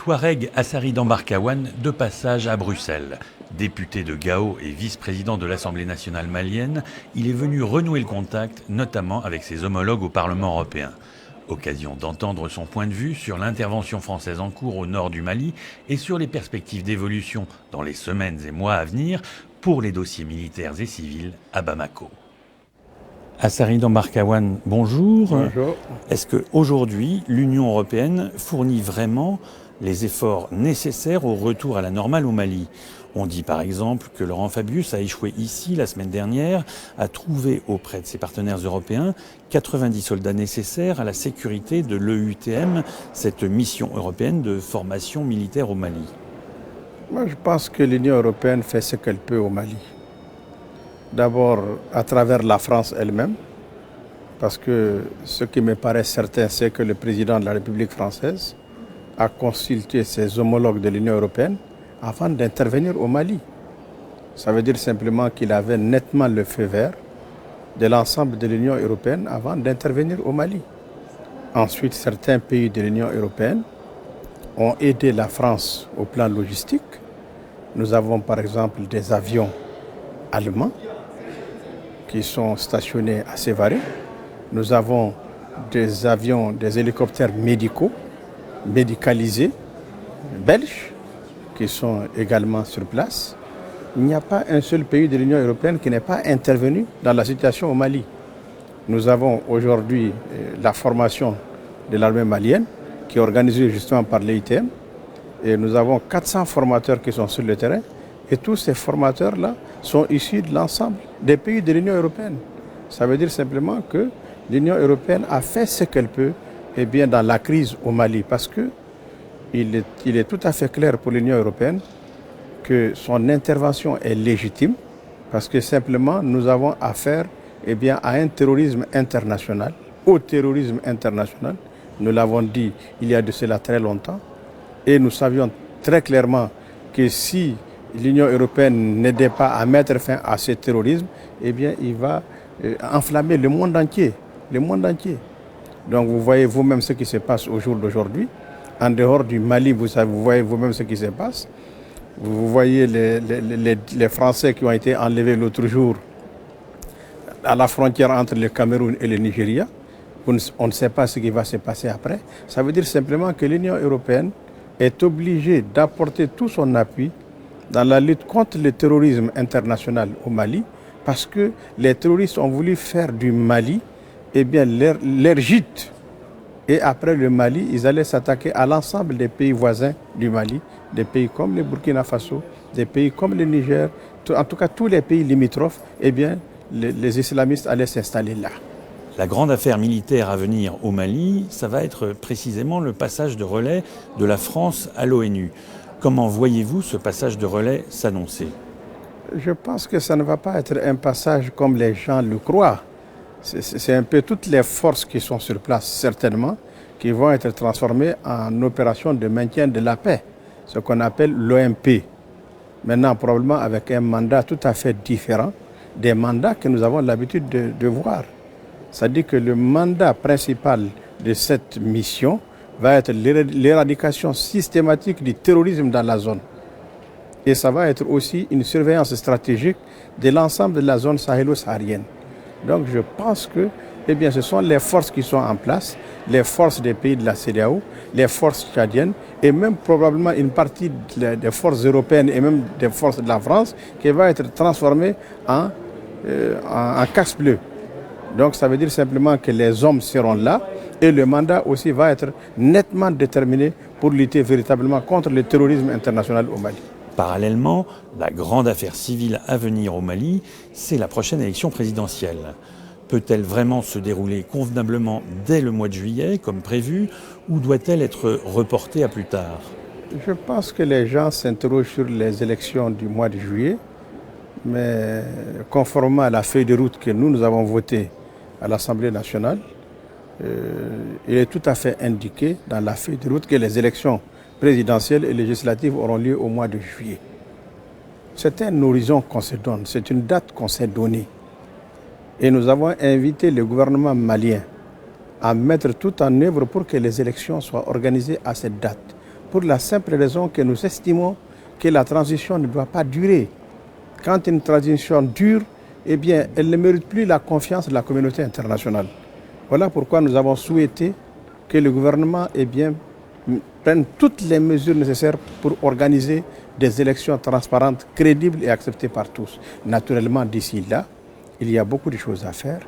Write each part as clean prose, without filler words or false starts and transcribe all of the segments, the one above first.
Touareg Assari Dambarkawane de passage à Bruxelles. Député de Gao et vice-président de l'Assemblée nationale malienne, il est venu renouer le contact, notamment avec ses homologues au Parlement européen. Occasion d'entendre son point de vue sur l'intervention française en cours au nord du Mali et sur les perspectives d'évolution dans les semaines et mois à venir pour les dossiers militaires et civils à Bamako. Assari Dambarkawane, bonjour. Bonjour. Est-ce qu'aujourd'hui, l'Union européenne fournit vraiment les efforts nécessaires au retour à la normale au Mali? On dit par exemple que Laurent Fabius a échoué ici la semaine dernière à trouver auprès de ses partenaires européens 90 soldats nécessaires à la sécurité de l'EUTM, cette mission européenne de formation militaire au Mali. Moi, je pense que l'Union européenne fait ce qu'elle peut au Mali. D'abord, à travers la France elle-même, parce que ce qui me paraît certain, c'est que le président de la République française a consulté ses homologues de l'Union européenne avant d'intervenir au Mali. Ça veut dire simplement qu'il avait nettement le feu vert de l'ensemble de l'Union européenne avant d'intervenir au Mali. Ensuite, certains pays de l'Union européenne ont aidé la France au plan logistique. Nous avons par exemple des avions allemands qui sont stationnés à Sévaré. Nous avons des avions, des hélicoptères médicalisés, belges, qui sont également sur place. Il n'y a pas un seul pays de l'Union européenne qui n'est pas intervenu dans la situation au Mali. Nous avons aujourd'hui la formation de l'armée malienne, qui est organisée justement par l'EITM. Et nous avons 400 formateurs qui sont sur le terrain. Et tous ces formateurs-là sont issus de l'ensemble des pays de l'Union européenne. Ça veut dire simplement que l'Union européenne a fait ce qu'elle peut dans la crise au Mali. Parce que il est tout à fait clair pour l'Union européenne que son intervention est légitime. Parce que simplement nous avons affaire à un terrorisme international, au terrorisme international. Nous l'avons dit il y a de cela très longtemps. Et nous savions très clairement que si l'Union européenne n'aidait pas à mettre fin à ce terrorisme, il va enflammer le monde entier. Le monde entier. Donc vous voyez vous-même ce qui se passe au jour d'aujourd'hui. En dehors du Mali, vous voyez vous-même ce qui se passe. Vous voyez les Français qui ont été enlevés l'autre jour à la frontière entre le Cameroun et le Nigeria. On ne sait pas ce qui va se passer après. Ça veut dire simplement que l'Union européenne est obligée d'apporter tout son appui dans la lutte contre le terrorisme international au Mali, parce que les terroristes ont voulu faire du Mali leur gîte. Et après le Mali, ils allaient s'attaquer à l'ensemble des pays voisins du Mali, des pays comme le Burkina Faso, des pays comme le Niger, en tout cas tous les pays limitrophes, les islamistes allaient s'installer là. La grande affaire militaire à venir au Mali, ça va être précisément le passage de relais de la France à l'ONU. Comment voyez-vous ce passage de relais s'annoncer? Je pense que ça ne va pas être un passage comme les gens le croient. C'est un peu toutes les forces qui sont sur place, certainement, qui vont être transformées en opération de maintien de la paix, ce qu'on appelle l'OMP. Maintenant, probablement avec un mandat tout à fait différent des mandats que nous avons l'habitude de voir. C'est-à-dire que le mandat principal de cette mission va être l'éradication systématique du terrorisme dans la zone. Et ça va être aussi une surveillance stratégique de l'ensemble de la zone sahélo-saharienne. Donc je pense que ce sont les forces qui sont en place, les forces des pays de la CEDEAO, les forces tchadiennes et même probablement une partie des forces européennes et même des forces de la France qui va être transformée en casse bleue. Donc ça veut dire simplement que les hommes seront là et le mandat aussi va être nettement déterminé pour lutter véritablement contre le terrorisme international au Mali. Parallèlement, la grande affaire civile à venir au Mali, c'est la prochaine élection présidentielle. Peut-elle vraiment se dérouler convenablement dès le mois de juillet, comme prévu, ou doit-elle être reportée à plus tard? Je pense que les gens s'interrogent sur les élections du mois de juillet, mais conformément à la feuille de route que nous avons votée à l'Assemblée nationale, il est tout à fait indiqué dans la feuille de route que les élections présidentielles et législatives auront lieu au mois de juillet. C'est un horizon qu'on se donne, c'est une date qu'on s'est donnée. Et nous avons invité le gouvernement malien à mettre tout en œuvre pour que les élections soient organisées à cette date. pour la simple raison que nous estimons que la transition ne doit pas durer. Quand une transition dure, eh bien, elle ne mérite plus la confiance de la communauté internationale. Voilà pourquoi nous avons souhaité que le gouvernement prenne toutes les mesures nécessaires pour organiser des élections transparentes, crédibles et acceptées par tous. Naturellement, d'ici là, il y a beaucoup de choses à faire.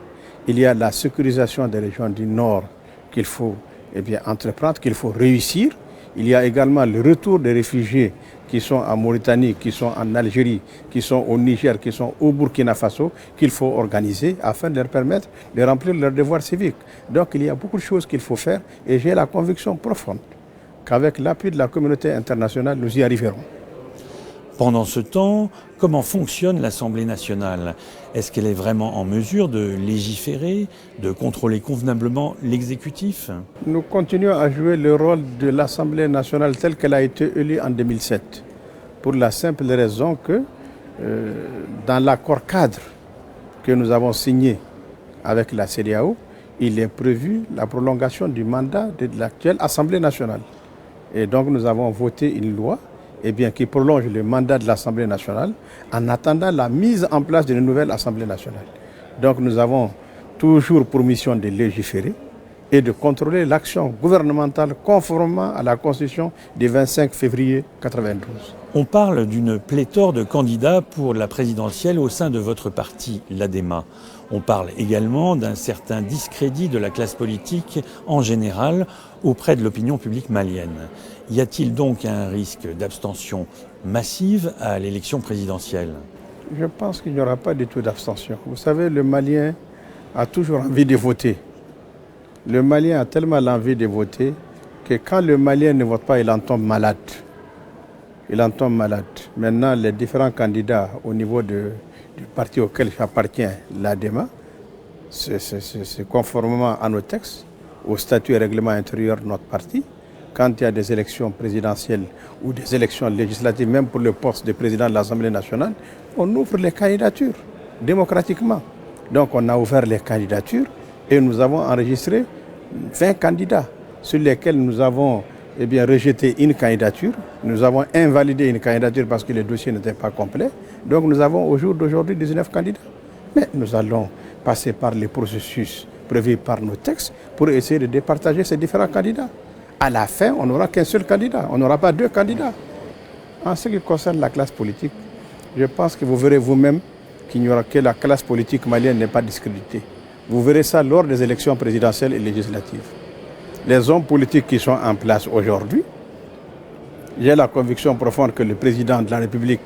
Il y a la sécurisation des régions du Nord qu'il faut entreprendre, qu'il faut réussir. Il y a également le retour des réfugiés qui sont en Mauritanie, qui sont en Algérie, qui sont au Niger, qui sont au Burkina Faso, qu'il faut organiser afin de leur permettre de remplir leurs devoirs civiques. Donc il y a beaucoup de choses qu'il faut faire et j'ai la conviction profonde qu'avec l'appui de la communauté internationale, nous y arriverons. Pendant ce temps, comment fonctionne l'Assemblée nationale? Est-ce qu'elle est vraiment en mesure de légiférer, de contrôler convenablement l'exécutif? Nous continuons à jouer le rôle de l'Assemblée nationale telle qu'elle a été élue en 2007, pour la simple raison que dans l'accord cadre que nous avons signé avec la CEDEAO, il est prévu la prolongation du mandat de l'actuelle Assemblée nationale. Et donc nous avons voté une loi qui prolonge le mandat de l'Assemblée nationale en attendant la mise en place d'une nouvelle Assemblée nationale. Donc nous avons toujours pour mission de légiférer et de contrôler l'action gouvernementale conformément à la Constitution du 25 février 1992. On parle d'une pléthore de candidats pour la présidentielle au sein de votre parti, l'ADEMA. On parle également d'un certain discrédit de la classe politique en général auprès de l'opinion publique malienne. Y a-t-il donc un risque d'abstention massive à l'élection présidentielle? Je pense qu'il n'y aura pas du tout d'abstention. Vous savez, le Malien a toujours envie de voter. Le Malien a tellement l'envie de voter que quand le Malien ne vote pas, il en tombe malade. Il en tombe malade. Maintenant, les différents candidats au niveau du parti auquel j'appartiens, l'ADEMA, c'est conformément à nos textes, au statut et règlement intérieur de notre parti. Quand il y a des élections présidentielles ou des élections législatives, même pour le poste de président de l'Assemblée nationale, on ouvre les candidatures démocratiquement. Donc on a ouvert les candidatures et nous avons enregistré 20 candidats sur lesquels nous avons rejeté une candidature. Nous avons invalidé une candidature parce que le dossier n'était pas complet. Donc nous avons au jour d'aujourd'hui 19 candidats. Mais nous allons passer par les processus prévus par nos textes pour essayer de départager ces différents candidats. À la fin, on n'aura qu'un seul candidat, on n'aura pas deux candidats. En ce qui concerne la classe politique, je pense que vous verrez vous-même que la classe politique malienne n'est pas discréditée. Vous verrez ça lors des élections présidentielles et législatives. Les hommes politiques qui sont en place aujourd'hui, j'ai la conviction profonde que le président de la République,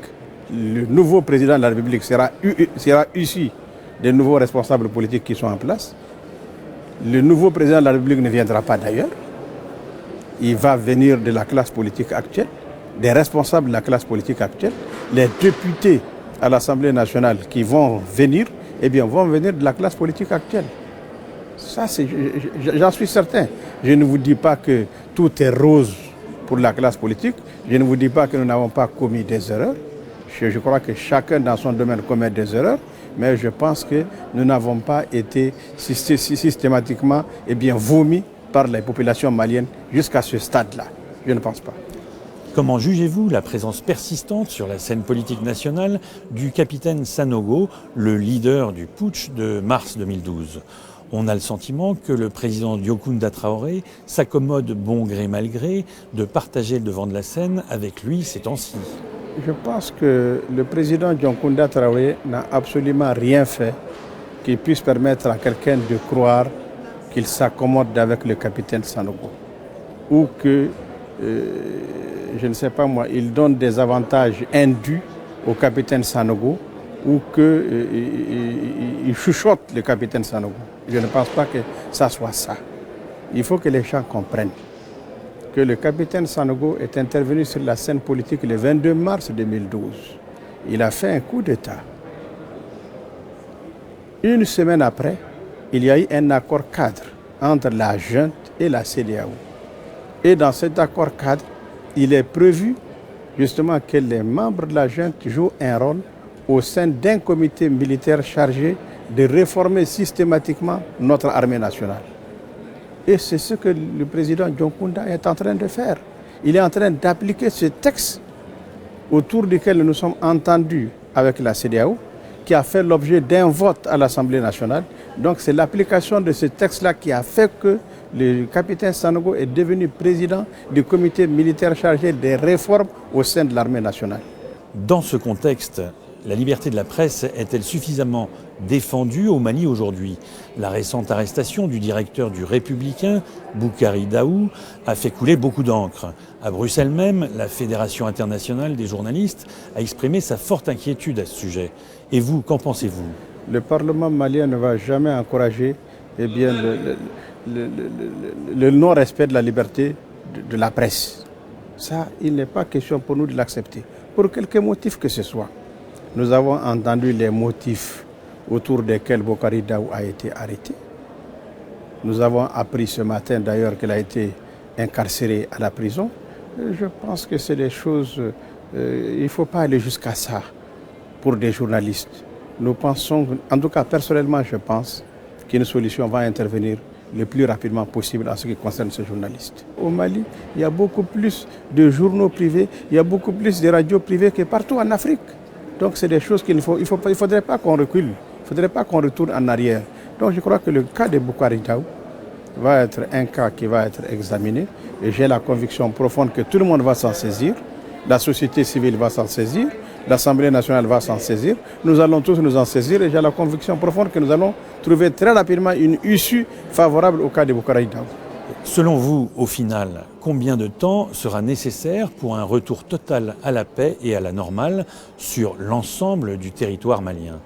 le nouveau président de la République sera issu des nouveaux responsables politiques qui sont en place. Le nouveau président de la République ne viendra pas d'ailleurs. Il va venir de la classe politique actuelle, des responsables de la classe politique actuelle. Les députés à l'Assemblée nationale qui vont venir, vont venir de la classe politique actuelle. Ça, j'en suis certain. Je ne vous dis pas que tout est rose pour la classe politique. Je ne vous dis pas que nous n'avons pas commis des erreurs. Je crois que chacun dans son domaine commet des erreurs. Mais je pense que nous n'avons pas été systématiquement vomis par les populations maliennes jusqu'à ce stade-là. Je ne pense pas. Comment jugez-vous la présence persistante sur la scène politique nationale du capitaine Sanogo, le leader du putsch de mars 2012 ? On a le sentiment que le président Diokounda Traoré s'accommode bon gré mal gré de partager le devant de la scène avec lui ces temps-ci. Je pense que le président Diokounda Traoré n'a absolument rien fait qui puisse permettre à quelqu'un de croire qu'il s'accommode avec le capitaine Sanogo. Ou que, je ne sais pas moi, il donne des avantages indus au capitaine Sanogo ou qu'il chuchote le capitaine Sanogo. Je ne pense pas que ça soit ça. Il faut que les gens comprennent que le capitaine Sanogo est intervenu sur la scène politique le 22 mars 2012. Il a fait un coup d'État. Une semaine après, il y a eu un accord cadre entre la junte et la CEDEAO. Et dans cet accord cadre, il est prévu justement que les membres de la junte jouent un rôle au sein d'un comité militaire chargé de réformer systématiquement notre armée nationale. Et c'est ce que le président Diokounda est en train de faire. Il est en train d'appliquer ce texte autour duquel nous sommes entendus avec la CEDEAO, qui a fait l'objet d'un vote à l'Assemblée nationale. Donc c'est l'application de ce texte-là qui a fait que le capitaine Sanogo est devenu président du comité militaire chargé des réformes au sein de l'armée nationale. Dans ce contexte, la liberté de la presse est-elle suffisamment défendue au Mali aujourd'hui? La récente arrestation du directeur du Républicain, Boukari Daou, a fait couler beaucoup d'encre. À Bruxelles même, la Fédération internationale des journalistes a exprimé sa forte inquiétude à ce sujet. Et vous, qu'en pensez-vous? Le Parlement malien ne va jamais encourager le non-respect de la liberté de la presse. Ça, il n'est pas question pour nous de l'accepter, pour quelque motif que ce soit. Nous avons entendu les motifs autour desquels Boukari Daou a été arrêté. Nous avons appris ce matin d'ailleurs qu'il a été incarcéré à la prison. Je pense que c'est des choses, il ne faut pas aller jusqu'à ça pour des journalistes. Nous pensons, en tout cas personnellement je pense, qu'une solution va intervenir le plus rapidement possible en ce qui concerne ces journalistes. Au Mali, il y a beaucoup plus de journaux privés, il y a beaucoup plus de radios privées que partout en Afrique. Donc c'est des choses qu'il ne faudrait pas qu'on recule, il ne faudrait pas qu'on retourne en arrière. Donc je crois que le cas de Boukari Daou va être un cas qui va être examiné et j'ai la conviction profonde que tout le monde va s'en saisir, la société civile va s'en saisir, l'Assemblée nationale va s'en saisir, nous allons tous nous en saisir et j'ai la conviction profonde que nous allons trouver très rapidement une issue favorable au cas de Boukari Daou. Selon vous, au final, combien de temps sera nécessaire pour un retour total à la paix et à la normale sur l'ensemble du territoire malien?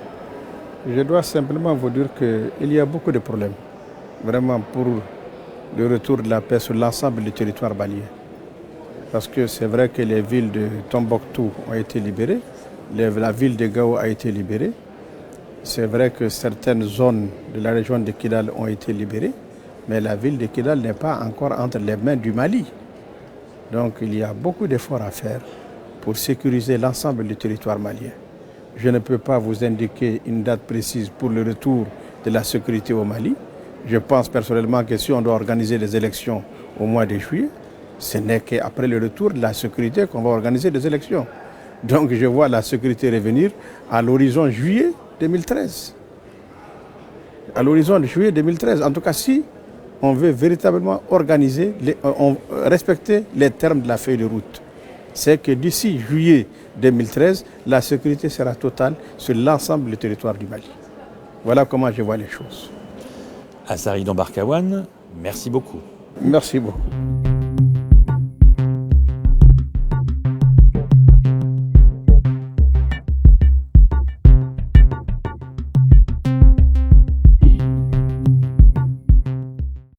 Je dois simplement vous dire qu'il y a beaucoup de problèmes, vraiment pour le retour de la paix sur l'ensemble du territoire malien. Parce que c'est vrai que les villes de Tombouctou ont été libérées, la ville de Gao a été libérée. C'est vrai que certaines zones de la région de Kidal ont été libérées, mais la ville de Kidal n'est pas encore entre les mains du Mali. Donc il y a beaucoup d'efforts à faire pour sécuriser l'ensemble du territoire malien. Je ne peux pas vous indiquer une date précise pour le retour de la sécurité au Mali. Je pense personnellement que si on doit organiser les élections au mois de juillet, ce n'est qu'après le retour de la sécurité qu'on va organiser des élections. Donc je vois la sécurité revenir à l'horizon juillet 2013. À l'horizon de juillet 2013, en tout cas si on veut véritablement organiser, respecter les termes de la feuille de route. C'est que d'ici juillet 2013, la sécurité sera totale sur l'ensemble du territoire du Mali. Voilà comment je vois les choses. Assari Dambarkawan, merci beaucoup. Merci beaucoup.